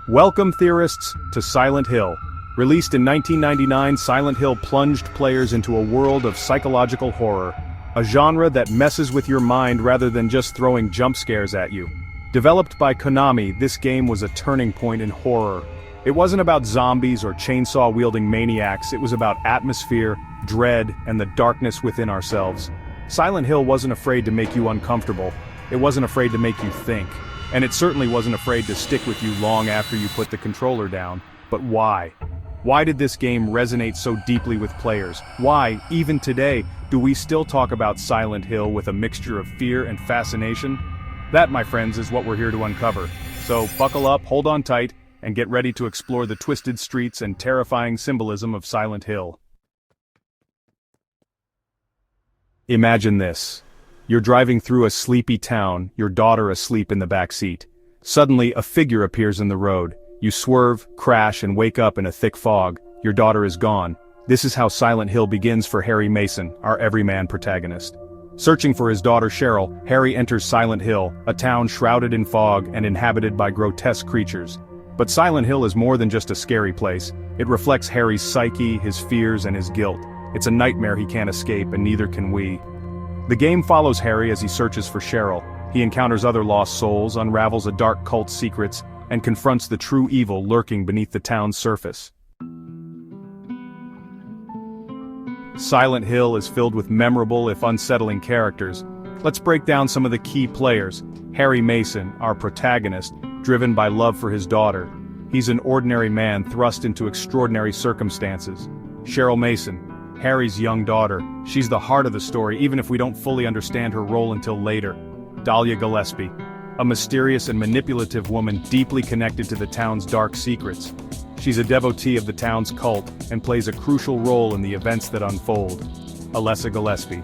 Welcome, theorists, to Silent Hill. Released in 1999, Silent Hill plunged players into a world of psychological horror, a genre that messes with your mind rather than just throwing jump scares at you. Developed by Konami, this game was a turning point in horror. It wasn't about zombies or chainsaw-wielding maniacs, it was about atmosphere, dread, and the darkness within ourselves. Silent Hill wasn't afraid to make you uncomfortable, it wasn't afraid to make you think. And it certainly wasn't afraid to stick with you long after you put the controller down. But why? Why did this game resonate so deeply with players? Why, even today, do we still talk about Silent Hill with a mixture of fear and fascination? That, my friends, is what we're here to uncover. So buckle up, hold on tight, and get ready to explore the twisted streets and terrifying symbolism of Silent Hill. Imagine this. You're driving through a sleepy town, your daughter asleep in the back seat. Suddenly, a figure appears in the road. You swerve, crash, and wake up in a thick fog. Your daughter is gone. This is how Silent Hill begins for Harry Mason, our everyman protagonist. Searching for his daughter Cheryl, Harry enters Silent Hill, a town shrouded in fog and inhabited by grotesque creatures. But Silent Hill is more than just a scary place. It reflects Harry's psyche, his fears, and his guilt. It's a nightmare he can't escape, and neither can we. The game follows Harry as he searches for Cheryl. He encounters other lost souls, unravels a dark cult's secrets, and confronts the true evil lurking beneath the town's surface. Silent Hill is filled with memorable if unsettling characters. Let's break down some of the key players. Harry Mason, our protagonist, driven by love for his daughter. He's an ordinary man thrust into extraordinary circumstances. Cheryl Mason, Harry's young daughter. She's the heart of the story, even if we don't fully understand her role until later. Dahlia Gillespie, a mysterious and manipulative woman deeply connected to the town's dark secrets. She's a devotee of the town's cult and plays a crucial role in the events that unfold. Alessa Gillespie,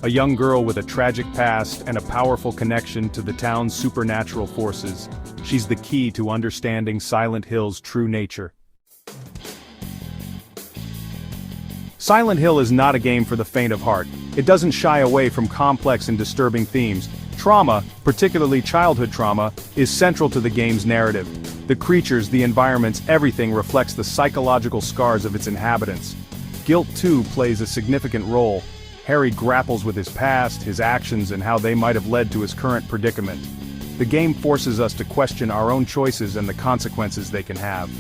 a young girl with a tragic past and a powerful connection to the town's supernatural forces. She's the key to understanding Silent Hill's true nature. Silent Hill is not a game for the faint of heart. It doesn't shy away from complex and disturbing themes. Trauma, particularly childhood trauma, is central to the game's narrative. The creatures, the environments, everything reflects the psychological scars of its inhabitants. Guilt, too, plays a significant role. Harry grapples with his past, his actions, and how they might have led to his current predicament. The game forces us to question our own choices and the consequences they can have.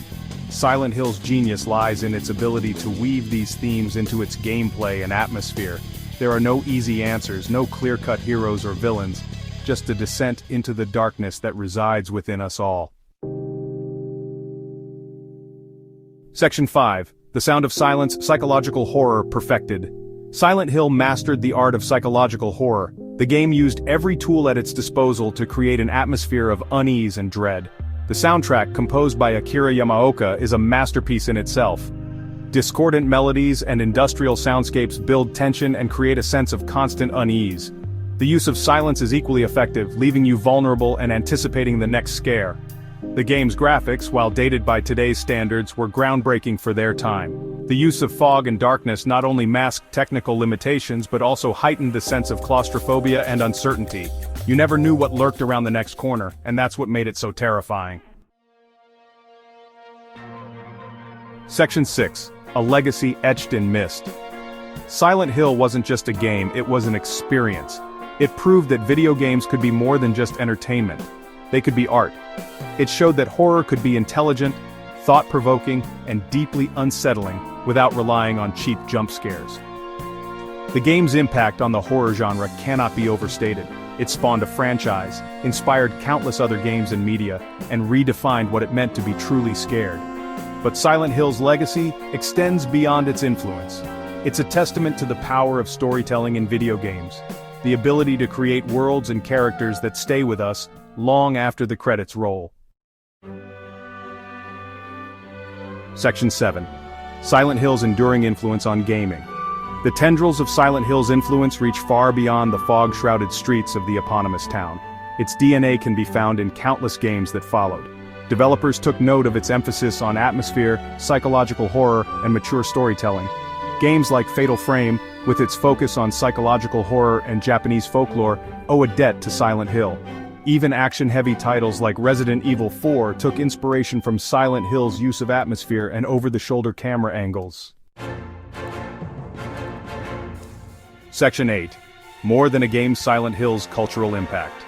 Silent Hill's genius lies in its ability to weave these themes into its gameplay and atmosphere. There are no easy answers, no clear-cut heroes or villains, just a descent into the darkness that resides within us all. Section 5. The Sound of Silence, Psychological Horror Perfected. Silent Hill mastered the art of psychological horror. The game used every tool at its disposal to create an atmosphere of unease and dread. The soundtrack, composed by Akira Yamaoka, is a masterpiece in itself. Discordant melodies and industrial soundscapes build tension and create a sense of constant unease. The use of silence is equally effective, leaving you vulnerable and anticipating the next scare. The game's graphics, while dated by today's standards, were groundbreaking for their time. The use of fog and darkness not only masked technical limitations but also heightened the sense of claustrophobia and uncertainty. You never knew what lurked around the next corner, and that's what made it so terrifying. Section 6. A legacy etched in mist. Silent Hill wasn't just a game, it was an experience. It proved that video games could be more than just entertainment. They could be art. It showed that horror could be intelligent, thought-provoking, and deeply unsettling without relying on cheap jump scares. The game's impact on the horror genre cannot be overstated. It spawned a franchise, inspired countless other games and media, and redefined what it meant to be truly scared. But Silent Hill's legacy extends beyond its influence. It's a testament to the power of storytelling in video games, the ability to create worlds and characters that stay with us long after the credits roll. Section 7. Silent Hill's enduring influence on gaming. The tendrils of Silent Hill's influence reach far beyond the fog-shrouded streets of the eponymous town. Its DNA can be found in countless games that followed. Developers took note of its emphasis on atmosphere, psychological horror, and mature storytelling. Games like Fatal Frame, with its focus on psychological horror and Japanese folklore, owe a debt to Silent Hill. Even action-heavy titles like Resident Evil 4 took inspiration from Silent Hill's use of atmosphere and over-the-shoulder camera angles. Section 8. More than a game: Silent Hill's cultural impact.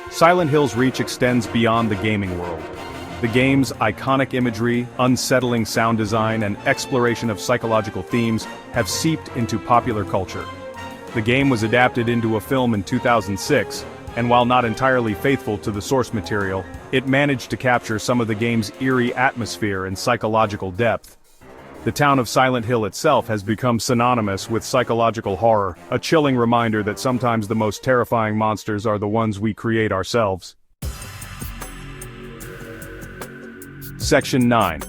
Silent Hill's reach extends beyond the gaming world. The game's iconic imagery, unsettling sound design, and exploration of psychological themes have seeped into popular culture. The game was adapted into a film in 2006, and while not entirely faithful to the source material, it managed to capture some of the game's eerie atmosphere and psychological depth. The town of Silent Hill itself has become synonymous with psychological horror, a chilling reminder that sometimes the most terrifying monsters are the ones we create ourselves. Section 9.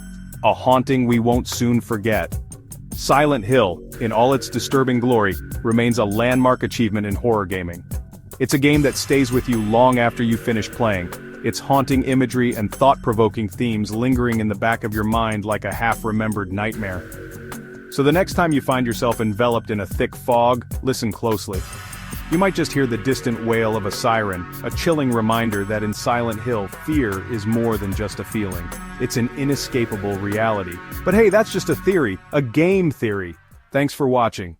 A haunting we won't soon forget. Silent Hill, in all its disturbing glory, remains a landmark achievement in horror gaming. It's a game that stays with you long after you finish playing, its haunting imagery and thought-provoking themes lingering in the back of your mind like a half-remembered nightmare. So the next time you find yourself enveloped in a thick fog, listen closely. You might just hear the distant wail of a siren, a chilling reminder that in Silent Hill, fear is more than just a feeling. It's an inescapable reality. But hey, that's just a theory, a game theory. Thanks for watching.